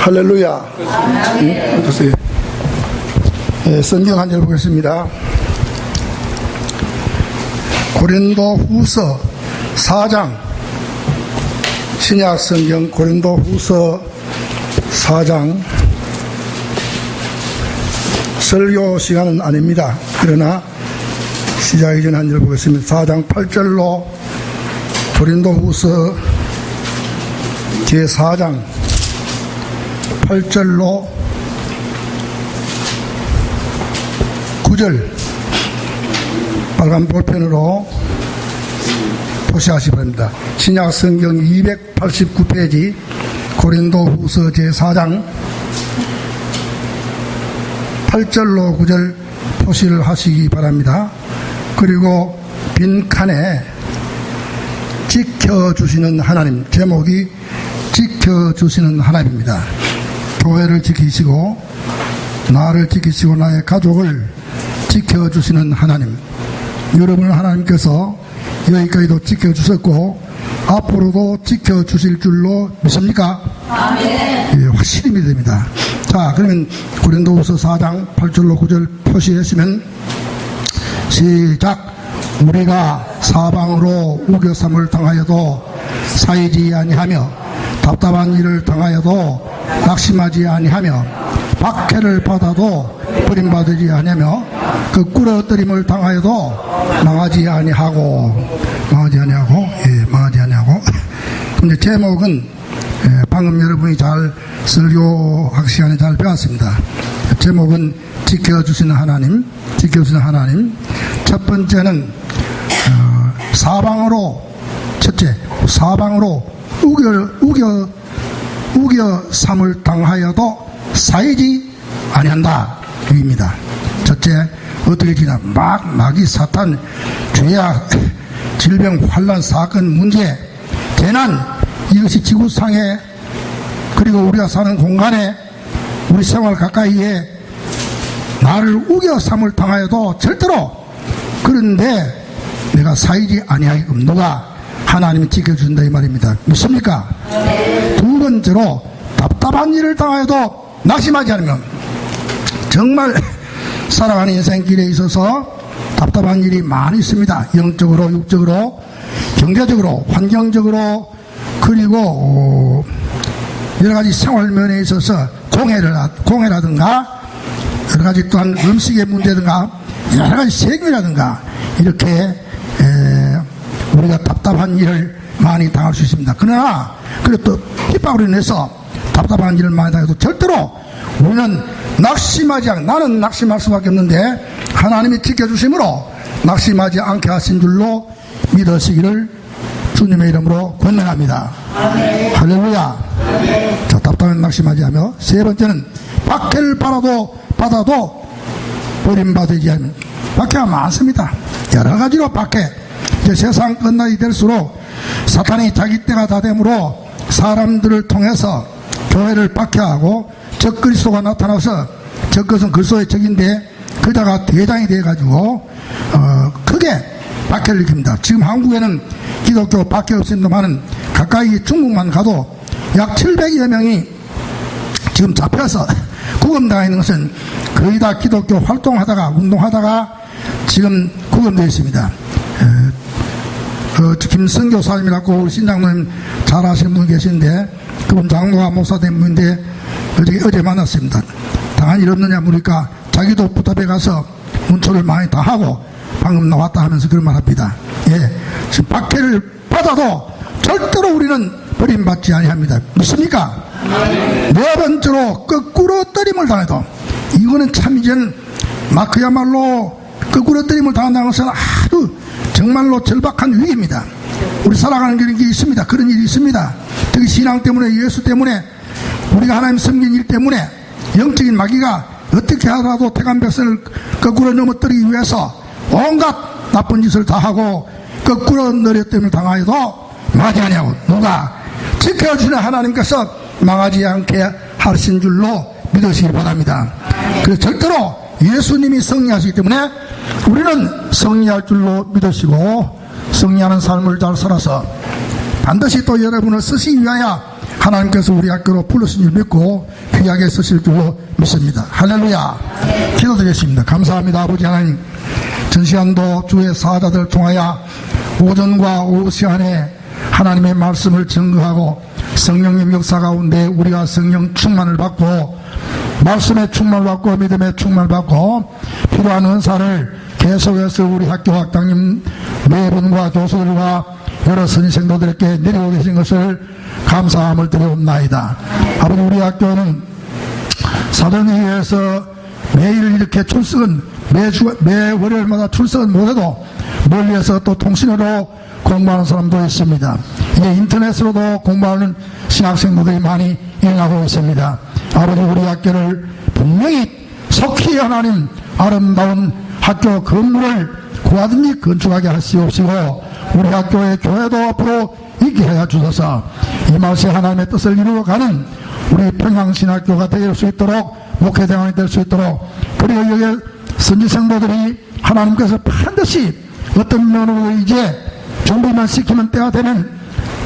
할렐루야. 성경 한 절 보겠습니다. 고린도 후서 4장, 신약 성경 고린도 후서 4장, 설교 시간은 아닙니다. 그러나 시작하기 전에 한 절 보겠습니다. 4장 8절로 고린도 후서 제4장 8절로 9절 빨간 볼펜으로 표시하시 바랍니다. 신약 성경 289페이지 고린도 후서 제4장 8절로 9절 표시를 하시기 바랍니다. 그리고 빈칸에 지켜주시는 하나님, 제목이 지켜주시는 하나님입니다. 교회를 지키시고 나를 지키시고 나의 가족을 지켜주시는 하나님, 여러분을 하나님께서 여기까지도 지켜주셨고 앞으로도 지켜주실 줄로 믿습니까? 아멘. 예, 확실히 믿습니다. 자, 그러면 고린도후서 4장 8절로 9절 표시했으면 시작. 우리가 사방으로 우겨삼을 당하여도 사이지 아니하며 답답한 일을 당하여도 낙심하지 아니하며 박해를 받아도 버림받지 아니하며 그 꿇어뜨림을 당하여도 망하지 아니하고. 근데 제목은 방금 여러분이 잘 설교학 시간에 잘 배웠습니다. 제목은 지켜주시는 하나님, 지켜주시는 하나님. 첫 번째는 첫째 사방으로 우겨 삼을 당하여도 사이지 아니한다. 입니다. 첫째, 어떻게 지나 마귀 사탄 죄악 질병 환난 사건 문제 재난, 이것이 지구상에 그리고 우리가 사는 공간에 우리 생활 가까이에 나를 우겨 삼을 당하여도 절대로 그런데 내가 사이지 아니하게끔 누가 하나님이 지켜준다 이 말입니다. 믿습니까? 네. 두 번째로 답답한 일을 당하여도 낙심하지 않으면, 정말 살아가는 인생길에 있어서 답답한 일이 많이 있습니다. 영적으로, 육적으로, 경제적으로, 환경적으로, 그리고 여러가지 생활면에 있어서 공해라든가 여러가지 또한 음식의 문제든가 여러가지 세금이라든가 이렇게 우리가 답답한 일을 많이 당할 수 있습니다. 그러나 그리고 또 핍박으로 인해서 답답한 일을 많이 당해도 절대로 우리는 낙심하지 않고, 나는 낙심할 수밖에 없는데 하나님이 지켜주심으로 낙심하지 않게 하신 줄로 믿으시기를 주님의 이름으로 권면합니다. 아멘. 할렐루야. 아멘. 자, 답답한 낙심하지 않으며, 세 번째는 박해를 받아도 버림받지 않으면. 박해가 많습니다. 여러 가지로 박해. 이제 세상 끝나이 될수록 사탄이 자기 때가 다 되므로 사람들을 통해서 교회를 박해하고 적그리스도가 나타나서, 적그리스도는 그리스도의 적인데 그자가 대장이 돼가지고 크게 박해를 일으킵니다. 지금 한국에는 기독교 박해 없습니다만은 가까이 중국만 가도 약 700여 명이 지금 잡혀서 구금당해 있는 것은 거의 다 기독교 활동하다가 운동하다가 지금 구금되어 있습니다. 김성교 사님이라고 우리 신장로님 잘 아시는 분이 계시는데 그분 장로가 목사 된 분인데 어제 만났습니다. 당한 일 없느냐 물으니까 자기도 부탁에 가서 문초를 많이 다 하고 방금 나왔다 하면서 그런 말 합니다. 예, 지금 박해를 받아도 절대로 우리는 버림받지 아니합니다. 믿습니까? 네 번째로 거꾸로 때림을 당해도, 이거는 참 이제는 막 그야말로 거꾸로 때림을 당한다는 것은 아주 정말로 절박한 위기입니다. 우리 살아가는 그런 게 있습니다. 그런 일이 있습니다. 특히 신앙 때문에, 예수 때문에, 우리가 하나님 섬긴 일 때문에 영적인 마귀가 어떻게 하더라도 택한 백성을 거꾸로 넘어뜨리기 위해서 온갖 나쁜 짓을 다 하고 거꾸로 너렸됨을 당하여도 망하지 아니하고, 누가 지켜주는 하나님께서 망하지 않게 하신 줄로 믿으시기 바랍니다. 그래서 절대로 예수님이 승리하시기 때문에 우리는 승리할 줄로 믿으시고 승리하는 삶을 잘 살아서 반드시 또 여러분을 쓰시기 위하여 하나님께서 우리 학교로 부르신 줄 믿고 귀하게 쓰실 줄로 믿습니다. 할렐루야. 기도드리겠습니다. 감사합니다. 아버지 하나님, 전 시간도 주의 사자들을 통하여 오전과 오후 시간에 하나님의 말씀을 증거하고 성령님 역사 가운데 우리가 성령 충만을 받고 말씀의 충만을 받고 믿음의 충만을 받고 필요한 은사를 계속해서 우리 학교 학당님 네 분과 교수들과 여러 선생도들에게 내리고 계신 것을 감사함을 드려옵나이다. 아버지, 우리 학교는 사도행전에서 매일 이렇게 출석은 매 월요일마다 출석은 못해도 멀리에서 또 통신으로 공부하는 사람도 있습니다. 이제 인터넷으로도 공부하는 신학생들이 많이 일어나고 있습니다. 아버지, 우리 학교를 분명히 속히 하나님 아름다운 학교 건물을 구하든지 건축하게 하시옵시고 우리 학교의 교회도 앞으로 있게 해 주셔서 이 말씀 하나님의 뜻을 이루어가는 우리 평양신학교가 될 수 있도록 목회대원이 될 수 있도록, 그리고 여기 선지생도들이 하나님께서 반드시 어떤 면으로 이제 준비만 시키면 때가 되면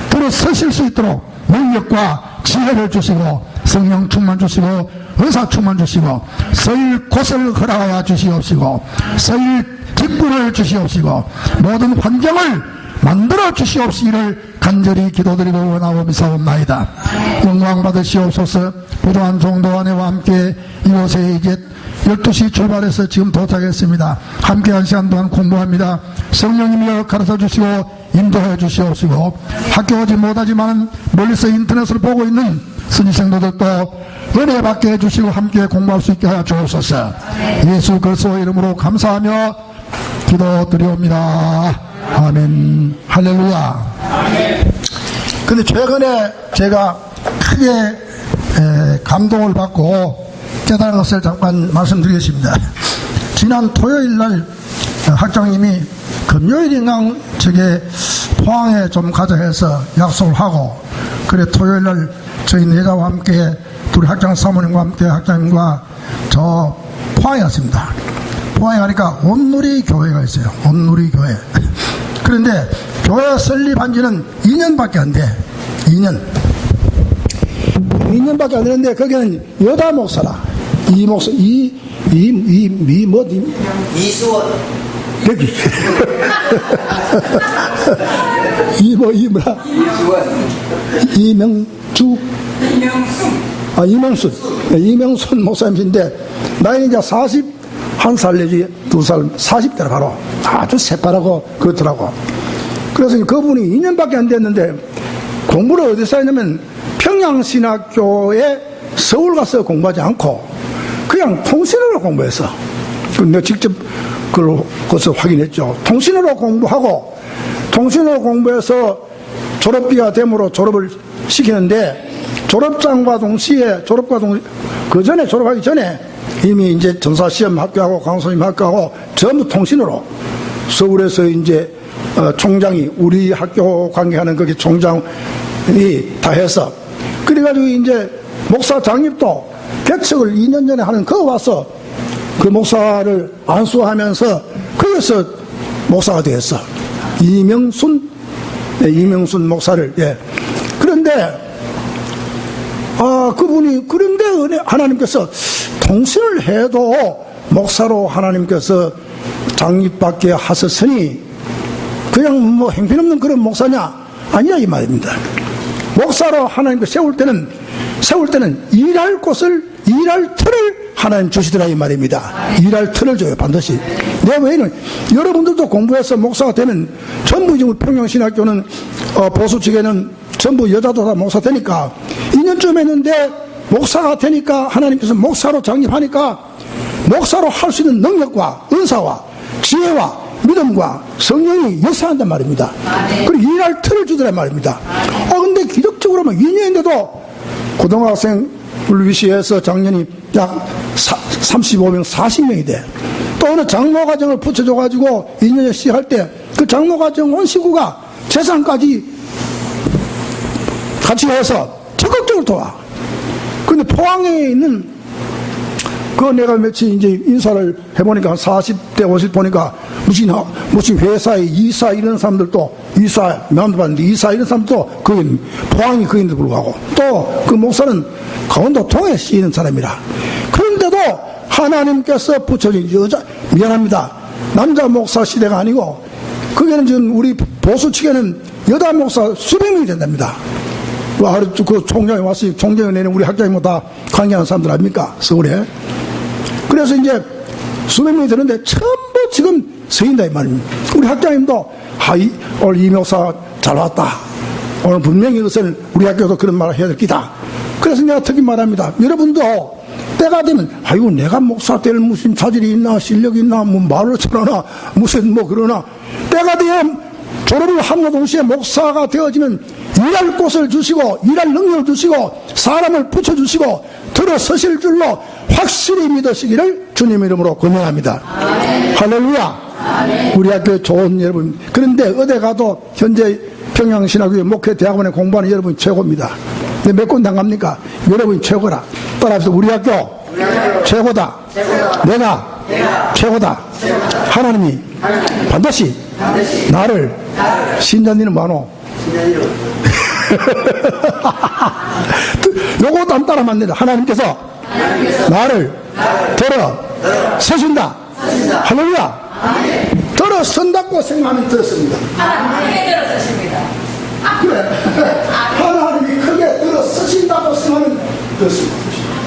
들어서실 수 있도록 능력과 지혜를 주시고 성령 충만 주시고 은사 충만 주시고 서일 곳을 허락하여 주시옵시고 서일 직분을 주시옵시고 모든 환경을 만들어 주시옵시기를 간절히 기도드리고 원하고 미사옵나이다. 영광 받으시옵소서. 부족한 종도 아내와 함께 이곳에 이제 12시 출발해서 지금 도착했습니다. 함께 한 시간 동안 공부합니다. 성령님이 가르쳐 주시고 인도해 주시옵시고 학교 오지 못하지만 멀리서 인터넷으로 보고 있는 선지생도들도 은혜 받게 해주시고 함께 공부할 수 있게 하여 주옵소서. 예수 그리스도 이름으로 감사하며 기도드리옵니다. 아멘. 할렐루야. 근데 최근에 제가 크게 감동을 받고 깨달은 것을 잠깐 말씀드리겠습니다. 지난 토요일 날 학장님이 금요일인가 저게 포항에 좀 가자 해서 약속을 하고, 그래 토요일 날 저희 내자와 함께 둘이 학장 사모님과 함께 학장님과 저 포항에 갔습니다. 포항에 가니까 온누리 교회가 있어요. 온누리 교회. 그런데 교회 설립한 지는 2년밖에 안 돼. 2년밖에 안 되는데 거기는 여자 목사라. 이수원. 여기. 이명순 목사님인데 나이는 이제 41살 내지 2살 40대라 바로 아주 새파랗고 그렇더라고. 그래서 그분이 2년밖에 안 됐는데 공부를 어디서 했냐면 평양신학교에 서울 가서 공부하지 않고 그냥 통신으로 공부했어. 내가 직접 그걸 거기서 확인했죠. 통신으로 공부하고 통신으로 공부해서 졸업비가 되므로 졸업을 시키는데 그 전에 졸업하기 전에 이미 이제 전사시험 합격하고 강소임 합격하고 전부 통신으로 서울에서 이제 총장이 우리 학교 관계하는 거기 총장이 다 해서 그래가지고 이제 목사 장립도 개척을 2년 전에 하는 거 와서 그 목사를 안수하면서 거기서 목사가 되었어. 이명순 목사를. 예. 그런데 그런데 하나님께서 통신을 해도 목사로 하나님께서 장립받게 하셨으니 그냥 뭐 행편없는 그런 목사냐? 아니야 이 말입니다. 목사로 하나님께서 세울 때는 일할 틀을 하나님 주시더라 이 말입니다. 일할 틀을 줘요 반드시. 내 외에는 여러분들도 공부해서 목사가 되면 전부 지금 평양신학교는 보수 측에는 전부 여자도 다 목사 되니까 2년쯤 했는데 목사가 되니까 하나님께서 목사로 장립하니까 목사로 할 수 있는 능력과 은사와 지혜와 믿음과 성령이 역사한단 말입니다. 그리고 일할 틀을 주더란 말입니다. 근데 기적적으로 2년인데도 고등학생을 위시해서 작년이 약 35명 40명이 돼. 또 어느 장로과정을 붙여줘가지고 2년에 시작할 때 그 장로과정 온 식구가 재산까지 같이 해서 적극적으로 도와. 근데 포항에 있는 그 내가 며칠 이제 인사를 해보니까 40대 50 보니까 무슨 회사의 이사 이런 사람들도 이사 면접하는데 이사 이런 사람도 거기 포항이 거기인데 불구하고 또 그 목사는 강원도 통에 쓰이는 사람이라. 그런데도 하나님께서 붙여준 여자 미안합니다. 남자 목사 시대가 아니고 거기는 지금 우리 보수 측에는 여자 목사 수백 명이 된답니다. 하루 그 총장이 왔어요. 총장이 내는 우리 학자님 뭐 다 강의하는 사람들 아닙니까? 서울에. 그래서 이제 수백 명이 되는데 전부 지금 서인다 이 말입니다. 우리 학자님도 오늘 이 목사 잘 왔다. 오늘 분명히 이것을 우리 학교도 그런 말을 해야 될 기다. 그래서 내가 특히 말합니다. 여러분도 때가 되면 아이고 내가 목사 될 무슨 자질이 있나 실력이 있나 뭐 말을 잘하나 무슨 뭐 그러나 때가 되면 졸업을 함과 동시에 목사가 되어지면 일할 곳을 주시고 일할 능력을 주시고 사람을 붙여주시고 들어서실 줄로 확실히 믿으시기를 주님 이름으로 권면합니다. 할렐루야. 우리 학교 좋은 여러분. 그런데 어디 가도 현재 평양신학교의 목회대학원에 공부하는 여러분이 최고입니다. 몇 군데 안 갑니까? 여러분이 최고라. 따라합시다. 우리 학교 최고다. 내가 최고다. 하나님이 반드시 나를 신자님은 많어. 요것도 안 따라 맞는다. 하나님께서 나를 들어 서신다. 할렐루야. 들어 선다고 생각하면 들었습니다. 크게 들어 서십니다. 그래. 하나님이 크게 들어 서신다고 생각하면 들었습니다.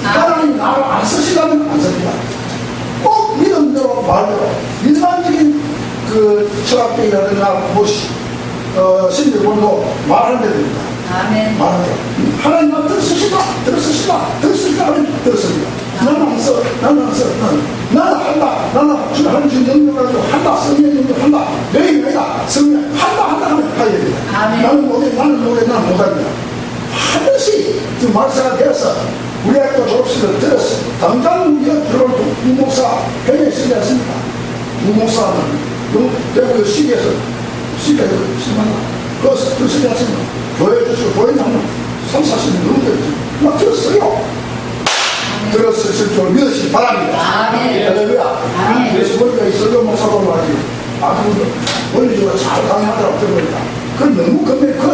하나님 나를 안 서시다면 안 섭니다. 꼭 믿음대로 말대로 일반적인 그 철학적이라든가 무엇이 신들본도 말하는 데입니다. 아멘. 말하는 데 하나님 앞에 들어서시다 하면 들었습니다. 나는 안 써. 나는 한다. 나는 주님 하는 주 능력 가지고 한다. 성령 능력 한다. 매일매일다. 성령 한다 하면 가야 됩니다. 나는 못합니다. 반드시 지금 말세가 되어서 우리 학교 졸업식을 들었어. 당장 우리가 들어올 무목사 굉장히 쓰지 않습니까? 무목사는 대구 시계에서 심한다. 그거 쓰지 않습니까? 교회 주시고 교회 나면 3,40년 넘게 막 들었어요. 들었을 줄 믿으시기 바랍니다. 할렐루야. 그래서 우리가 이 설교 목사도 말이지 아주 원리적으로 잘 강의하더라고 들어보니까 그건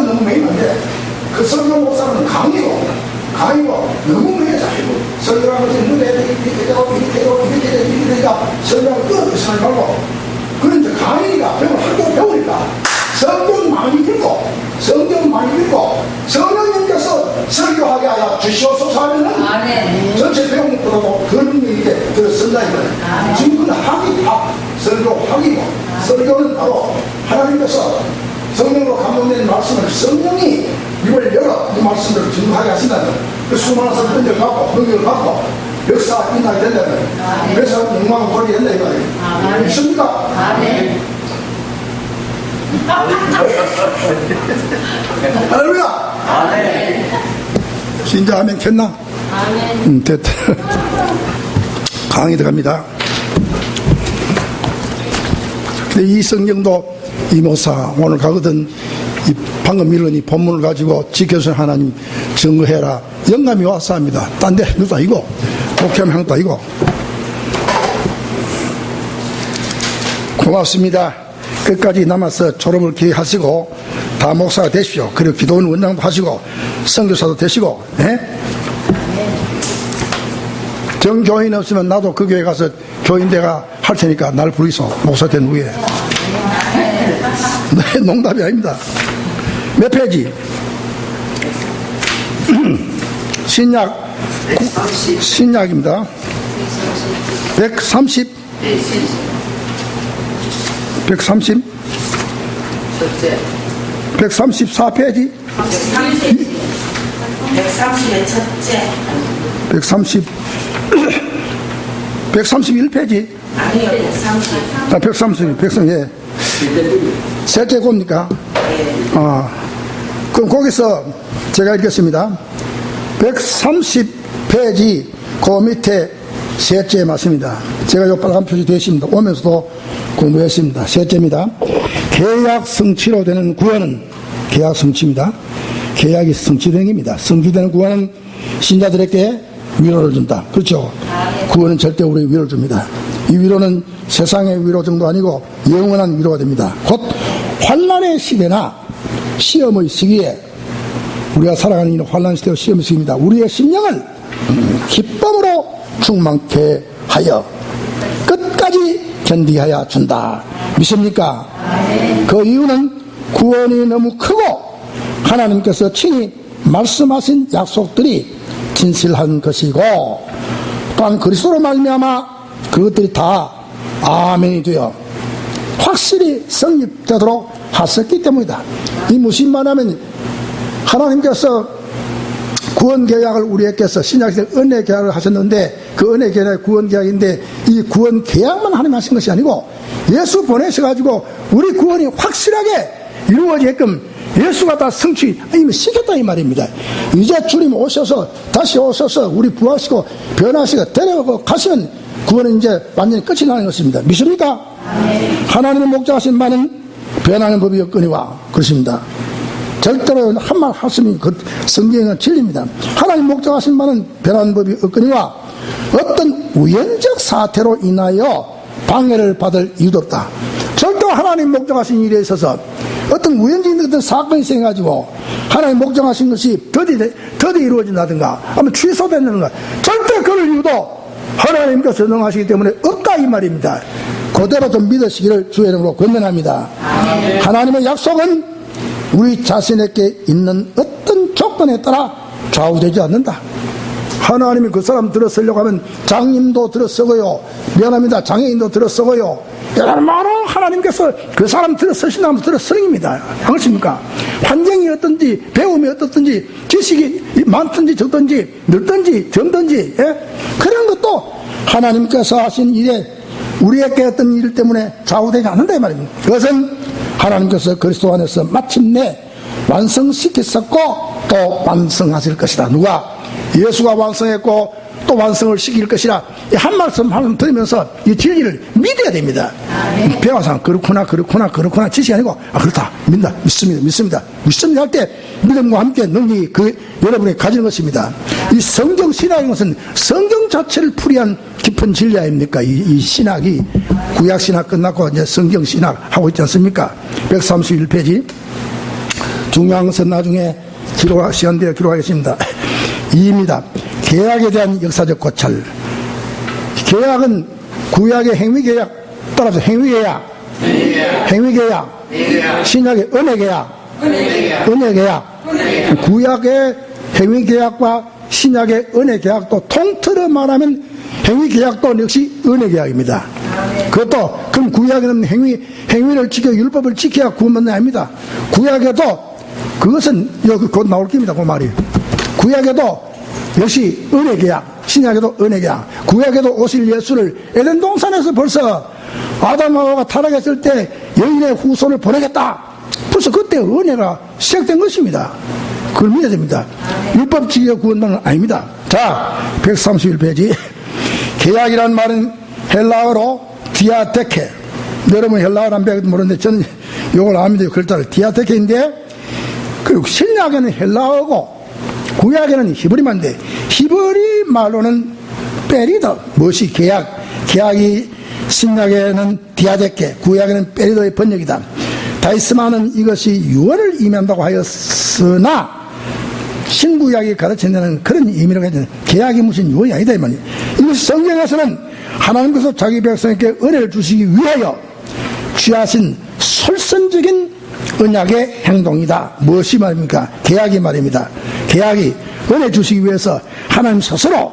너무 매임한데 그 설교 목사는 강의고 너무 매일 잘하고 설교하는 것이 이렇게 되니까 설교를 끊어서 생각하지 말고 그런 이제 강의가 학교 배우니까 성경 많이 읽고 성령님께서 설교하게 하여 주시옵소서 하면은 전체 배움보다도 더 능력이 있게 들어선다 이거예요. 지금 그건 설교학이고 설교는 바로 하나님께서 성령으로 감동된 말씀을 성령이 입을 열어 이 말씀을 증거하게 하신다면 그 수많은 사람을 던져갖고 능력을 갖고 역사가 일어나게 된다면 그래서 영광을 돌리게 된다 이거예요. 믿습니까? 할렐루야. 진짜 아멘 켰나? 됐다. 강의 들어갑니다. 근데 이 성경도 이 목사 오늘 가거든 이 방금 읽은 이 본문을 가지고 지켜준 하나님 증거해라 영감이 와서 합니다. 딴 데 누도 아니고 목회하면 하는 것도 아니고. 고맙습니다. 끝까지 남아서 졸업을 기획하시고 다 목사가 되십시오. 그리고 기도원 원장도 하시고 선교사도 되시고. 정교인 없으면 나도 그 교회 가서 교인대가 할 테니까 날 부르이소. 목사 된 후에. 네, 농담이 아닙니다. 몇 페이지? 신약입니다. 134페이지? 130의 첫째. 131페이지? 아니요, 130, 예. 셋째 겁니까? 그럼 거기서 제가 읽겠습니다. 130페이지 그 밑에 셋째 말씀입니다. 제가 요 빨간 표시 되었습니다. 오면서도 공부했습니다. 셋째입니다. 계약 성취로 되는 구원은 계약 성취입니다. 계약이 성취되는 겁니다. 성취되는 구원은 신자들에게 위로를 준다. 그렇죠? 구원은 절대 우리에게 위로를 줍니다. 이 위로는 세상의 위로 정도 아니고 영원한 위로가 됩니다. 곧 환난의 시대나 시험의 시기에, 우리가 살아가는 이 환난 시대와 시험의 시기입니다. 우리의 심령을 기쁨으로 충만케 하여 끝까지 견디게 하여 준다. 믿습니까? 그 이유는 구원이 너무 크고 하나님께서 친히 말씀하신 약속들이 진실한 것이고, 또한 그리스도로 말미암아 그것들이 다 아멘이 되어 확실히 성립되도록 하셨기 때문이다. 이 무슨 말하면 하나님께서 구원 계약을 우리에게서 신약시대 은혜 계약을 하셨는데, 그 은혜 계약이 구원 계약인데, 이 구원 계약만 하나님 하신 것이 아니고 예수 보내셔가지고 우리 구원이 확실하게 이루어지게끔 예수가 다 시켰다 이 말입니다. 이제 주님 오셔서 다시 오셔서 우리 부하시고 변화하시고 데려가고 가시면 구원은 이제 완전히 끝이 나는 것입니다. 믿습니까? 하나님의 목적하신 바는 변하는 법이 없거니와. 그렇습니다. 절대로 한 말 하시면 그 성경은 진리입니다. 하나님 목적하신 바는 변하는 법이 없거니와 어떤 우연적 사태로 인하여 방해를 받을 이유도 없다. 절대로 하나님 목적하신 일에 있어서 어떤 우연적인 어떤 사건이 생겨가지고 하나님 목적하신 것이 더디 이루어진다든가 아니면 취소된다든가 절대 그럴 이유도 하나님께서 능하시기 때문에 없다 이 말입니다. 그대로 좀 믿으시기를 주의 이름으로 권면합니다. 하나님의 약속은 우리 자신에게 있는 어떤 조건에 따라 좌우되지 않는다. 하나님이 그 사람 들어서려고 하면 장님도 들어서고요, 미안합니다, 장애인도 들어서고요, 여러모로 하나님께서 그 사람 들어서신다면 들어서입니다. 안 그렇습니까? 환경이 어떤지, 배움이 어떻든지, 지식이 많든지 적든지, 늙든지 젊든지, 그런 것도 하나님께서 하신 일에 우리에게 어떤 일 때문에 좌우되지 않는다 이 말입니다. 그것은 하나님께서 그리스도 안에서 마침내 완성시켰었고 또 완성하실 것이다. 누가? 예수가 완성했고 또 완성을 시킬 것이라. 한 말씀 들으면서 이 진리를 믿어야 됩니다. 배워서 그렇구나 지식이 아니고 그렇다, 믿습니다 할 때 믿음과 함께 능력이 여러분이 가지는 것입니다. 이 성경 신학인 것은 성경 자체를 풀이한 깊은 진리 아닙니까? 이 신학이 구약 신학 끝났고 이제 성경 신학 하고 있지 않습니까? 131페이지 중요한 것은 나중에 시간대에 기록하겠습니다. 2입니다. 계약에 대한 역사적 고찰. 계약은 구약의 행위계약, 따라서 행위계약, 신약의 은혜계약, 구약의 행위계약과 신약의 은혜계약도 통틀어 말하면 행위계약도 역시 은혜계약입니다. 그것도 그럼 구약에는 행위를 지켜 율법을 지켜야 구원받는 아닙니다. 구약에도 그것은 여기 곧 나올 겁니다. 그 말이. 구약에도 역시 은혜계약, 신약에도 은혜계약. 구약에도 오실 예수를 에덴 동산에서 벌써 아담하와가 타락했을 때 여인의 후손을 보내겠다. 벌써 그때 은혜가 시작된 것입니다. 그걸 믿어야 됩니다. 율법 지켜 구원받는 건 아닙니다. 자, 131페이지. 계약이란 말은 헬라어로 디아테케. 여러분 헬라어란 배워도 모르는데 저는 이걸 압니다. 글자를 디아테케인데, 그리고 신약에는 헬라어고 구약에는 히브리말인데, 히브리 말로는 페리더. 무엇이 계약이 신약에는 디아테케, 구약에는 페리더의 번역이다. 다이스마는 이것이 유언을 의미한다고 하였으나 신구약이 가르치는 그런 의미를 가지는 계약이 무슨 유언이 아니다 이 말이에요. 이것이 성경에서는 하나님께서 자기 백성에게 은혜를 주시기 위하여 취하신 솔선적인 언약의 행동이다. 무엇이 말입니까? 계약이 말입니다. 계약이 은혜 주시기 위해서 하나님 스스로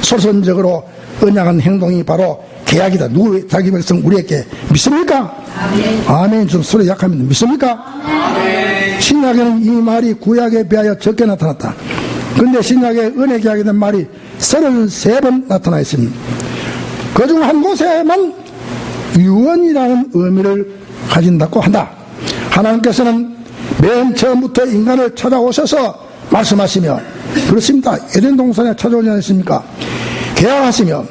솔선적으로 언약한 행동이 바로 계약이다. 누구? 자기 백성 우리에게. 믿습니까? 아멘. 좀 소리 약합니다. 믿습니까? 아멘. 신약에는 이 말이 구약에 비하여 적게 나타났다. 그런데 신약의 은혜 계약에 대한 말이 33번 나타나 있습니다. 그중 한 곳에만 유언이라는 의미를 가진다고 한다. 하나님께서는 맨 처음부터 인간을 찾아오셔서 말씀하시며, 그렇습니다. 에덴 동산에 찾아오지 않습니까? 계약하시며,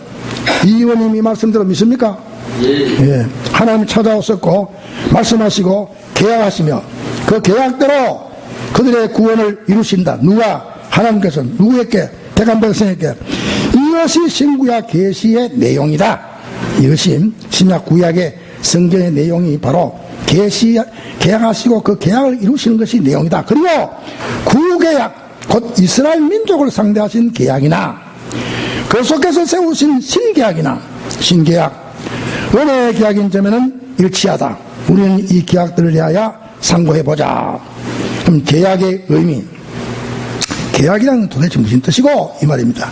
이의원님이 말씀대로 믿습니까? 예. 하나님이 찾아오셨고 말씀하시고 계약하시며 그 계약대로 그들의 구원을 이루신다. 누가? 하나님께서 누구에게? 택한 백성에게. 이것이 신구약 계시의 내용이다. 이것이 신약 구약의 성경의 내용이 바로 계약하시고 그 계약을 이루시는 것이 내용이다. 그리고 구계약, 곧 이스라엘 민족을 상대하신 계약이나 그 속에서 세우신 신계약이나 신계약, 은혜의 계약인 점에는 일치하다. 우리는 이 계약들을 위하여 상고해보자. 그럼 계약의 의미, 계약이라는 도대체 무슨 뜻이고 이 말입니다.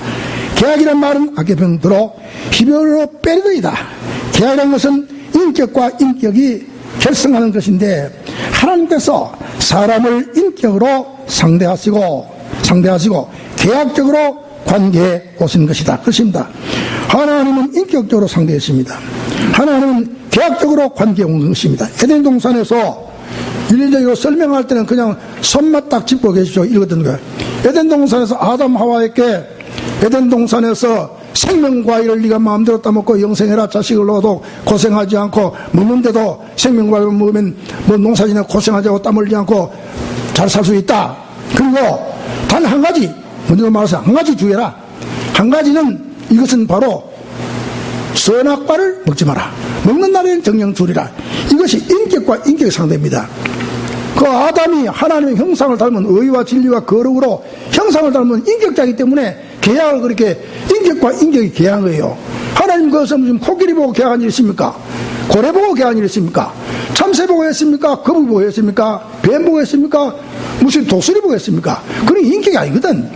계약이란 말은 아까 병들어 히브리어로 페르도이다. 계약이라는 것은 인격과 인격이 결성하는 것인데 하나님께서 사람을 인격으로 상대하시고 계약적으로 관계해 오신 것이다. 그렇습니다. 하나님은 인격적으로 상대했습니다. 하나님은 계약적으로 관계해 온 것입니다. 에덴 동산에서 일일적으로 설명할 때는 그냥 손만 딱 짚고 계십시오. 이러던 거예요. 에덴 동산에서 아담 하와에게 에덴 동산에서 생명과일을 네가 마음대로 따먹고 영생해라. 자식을 넣어도 고생하지 않고, 먹는데도 생명과일을 먹으면 뭐 농사지나 고생하지 않고 땀 흘리지 않고 잘 살 수 있다. 그리고 단 한 가지, 먼저 말해서 한 가지 주의해라. 한 가지는 이것은 바로 선악과를 먹지 마라. 먹는 날에는 정령 줄이라. 이것이 인격과 인격의 상대입니다. 그 아담이 하나님의 형상을 닮은 의와 진리와 거룩으로 형상을 닮은 인격자이기 때문에 계약을 그렇게 인격과 인격이 계약한 거예요. 하나님 그것은 무슨 코끼리 보고 계약한 일 있습니까? 고래 보고 계약한 일 있습니까? 참새 보고 했습니까? 거북이 보고 했습니까? 뱀 보고 했습니까? 무슨 독수리 보고 했습니까? 그런 인격이 아니거든.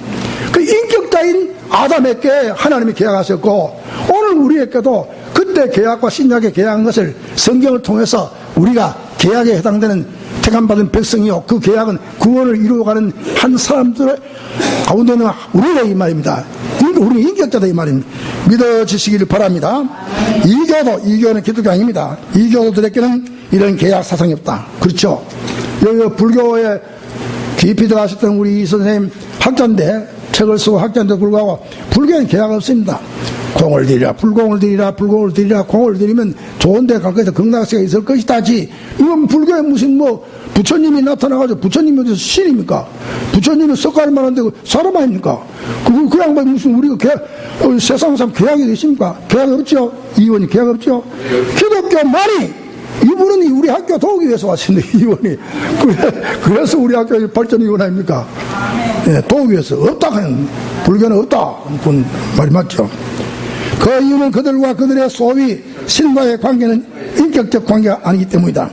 그 인격자인 아담에게 하나님이 계약하셨고, 오늘 우리에게도 그때 계약과 신약의 계약한 것을 성경을 통해서 우리가 계약에 해당되는 택함받은 백성이요, 그 계약은 구원을 이루어가는 한 사람들 가운데는 우리가 이 말입니다. 우리는 인격자다 이 말입니다. 믿어지시기를 바랍니다. 이교는 기독교 아닙니다. 이교도들에게는 이런 계약 사상이 없다. 그렇죠? 여기 불교에 깊이 들어가셨던 우리 이 선생님 학자인데, 책을 쓰고 학자인데도 불구하고 불교에는 계약 없습니다. 공을 들이라, 불공을 들이라, 불공을 들이라. 공을 들이면 좋은 데 갈 것이다, 극락세가 있을 것이다지. 이건 불교에 무슨 뭐 부처님이 나타나가지고, 부처님이 어디서 신입니까? 부처님이 석가를 말하는데 사람 아닙니까? 그 양반이 무슨 우리가 세상 사람 계약이 있습니까? 계약 없죠? 이원이 계약 없죠? 기독교 말이, 이분은 우리 학교 도우기 위해서 왔습니다. 이원이. 그래서 우리 학교 발전 이원 아닙니까? 예, 도우기 위해서. 없다 하는, 불교는 없다. 그건 말이 맞죠. 그 이유는 그들과 그들의 소위 신과의 관계는 인격적 관계가 아니기 때문이다.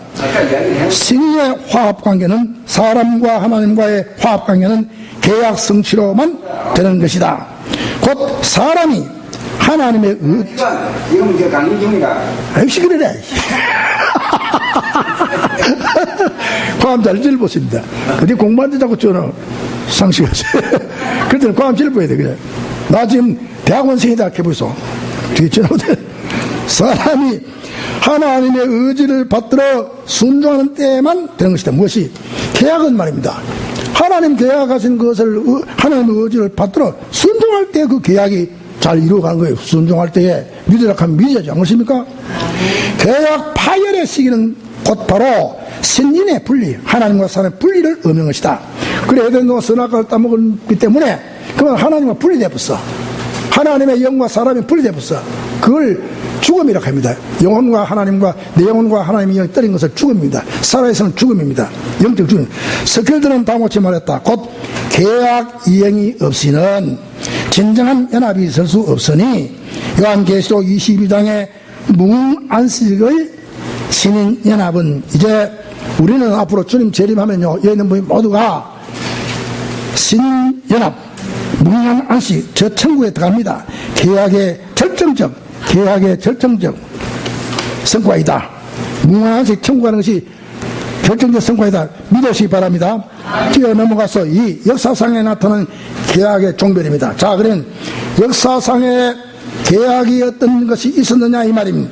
신의 화합관계는, 사람과 하나님과의 화합관계는 계약 성취로만 되는 것이다. 곧 사람이 하나님의 이건 그 강림중이다. 역시 그러네. 과am 잘 찔보십니다. 근데 공부하는데 자꾸 저는 상식하세요. 그럴 과am 찔보야 돼. 그래. 나 지금 대학원생이다 해보소. 뒤에 찔보대. 사람이 하나님의 의지를 받들어 순종하는 때에만 되는 것이다. 무엇이? 계약은 말입니다. 하나님 계약하신 것을, 하나님의 의지를 받들어 순종할 때 그 계약이 잘 이루어가는 거예요. 순종할 때에 믿으라 하면 믿어야지 않습니까? 계약 파열의 시기는 곧 바로 신인의 분리, 하나님과 사람의 분리를 의미하는 것이다. 그래, 에덴과 선악과를 따먹었기 때문에 그건 하나님과 분리되었어. 하나님의 영과 사람이 분리되었어. 그걸 죽음이라고 합니다. 영혼과 하나님과, 내 영혼과 하나님의 영이 떨어진 것을 죽음입니다. 살아있으면 죽음입니다. 영적 죽음. 스킬들은 다음같이 말했다. 곧 계약 이행이 없이는 진정한 연합이 있을 수 없으니, 요한계시록 22장의 무안식의 신인 연합은, 이제 우리는 앞으로 주님 재림하면요, 여기 있는 분이 모두가 신인 연합, 무안식, 저 천국에 들어갑니다. 계약의 절정적 성과이다. 무한식 천국 가는 것이 결정적 성과이다. 믿으시기 바랍니다. 뛰어 넘어가서 이 역사상에 나타난 계약의 종별입니다. 자, 그러면 역사상에 계약이 어떤 것이 있었느냐 이 말입니다.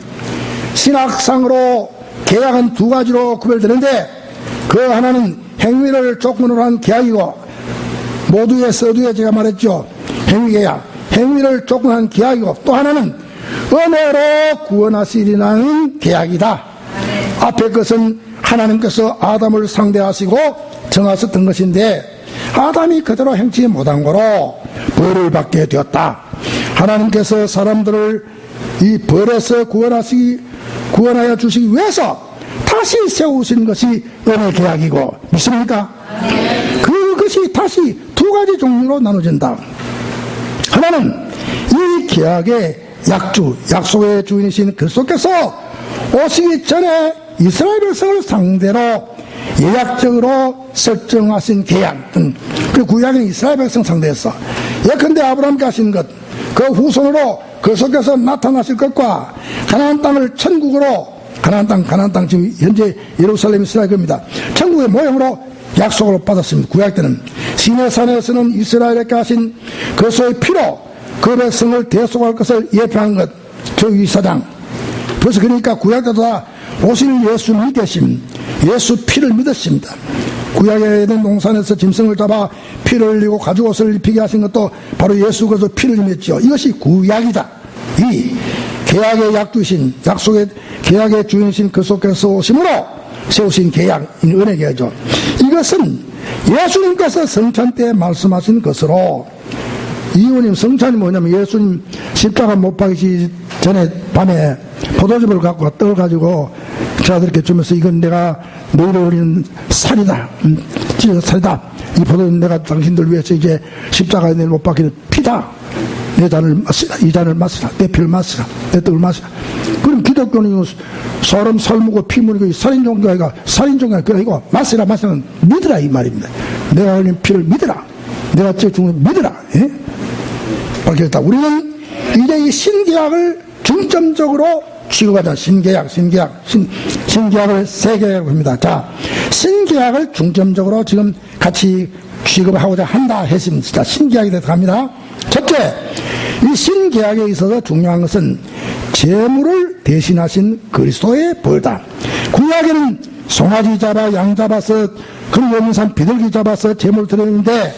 신학상으로 계약은 두 가지로 구별되는데, 그 하나는 행위를 조건으로 한 계약이고, 모두의 서두에 제가 말했죠. 행위계약, 행위를 조건한 계약이고, 또 하나는 은혜로 구원하시리라는 계약이다. 앞에 것은 하나님께서 아담을 상대하시고 정하셨던 것인데, 아담이 그대로 행치 못한 거로 벌을 받게 되었다. 하나님께서 사람들을 이 벌에서 구원하여 주시기 위해서 다시 세우신 것이 은혜 계약이고, 믿습니까? 그것이 다시 두 가지 종류로 나눠진다. 하나는 이 계약의 약주, 약속의 주인이신 그리스도께서 오시기 전에 이스라엘 백성을 상대로 예약적으로 설정하신 계약, 그 구약은 이스라엘 백성 상대였어. 예컨대 아브라함께 하신 것, 그 후손으로 그리스도께서 나타나실 것과 가나안 땅을 천국으로, 가나안 땅 지금 현재 예루살렘 이스라엘 겁니다. 천국의 모형으로 약속으로 받았습니다. 구약 때는 시내산에서는 이스라엘에게 하신 그리스도의 피로 그 백성을 대속할 것을 예표한 것, 저 이사장. 그래서 그러니까 구약 때도 다 오실 예수 믿으심, 예수 피를 믿었습니다. 구약에 있는 동산에서 짐승을 잡아 피를 흘리고 가죽옷을 입히게 하신 것도 바로 예수 그리스도 피를 믿었죠. 이것이 구약이다. 이 계약의 약주신, 약속의 계약의 주인이신 그리스도께서 오심으로 세우신 계약, 은혜 계약이죠. 이것은 예수님께서 성찬 때 말씀하신 것으로, 이유님 성찬이 뭐냐면 예수님 십자가 못 박히기 전에 밤에 포도즙을 갖고 떡을 가지고 자들에게 주면서 이건 내가 너희를 어린 살이다, 살이다. 이 포도즙 내가 당신들 위해서 이제 십자가에 못 박히는 피다. 내 잔을 마시라, 이 잔을 마시라, 내 피를 마시라, 내 떡을 마시라. 그럼 기독교는 사람 삶고 피 묻고 살인 종교가 아니고, 살인 종교가 아니고 마시라, 마시라는 믿으라 이 말입니다. 내가 흘린 피를 믿으라, 내가 제 죽는 믿으라. 예? 밝혔다. 우리는 이제 이 신계약을 중점적으로 취급하자. 신계약을 세 계약으로 합니다. 자, 신계약을 중점적으로 지금 같이 취급하고자 한다 했습니다. 자, 신계약에 대해서 갑니다. 첫째, 이 신계약에 있어서 중요한 것은 제물을 대신하신 그리스도의 벌다. 구약에는 송아지 잡아 양 잡아서 그런 원산 비둘기 잡아서 제물을 드렸는데,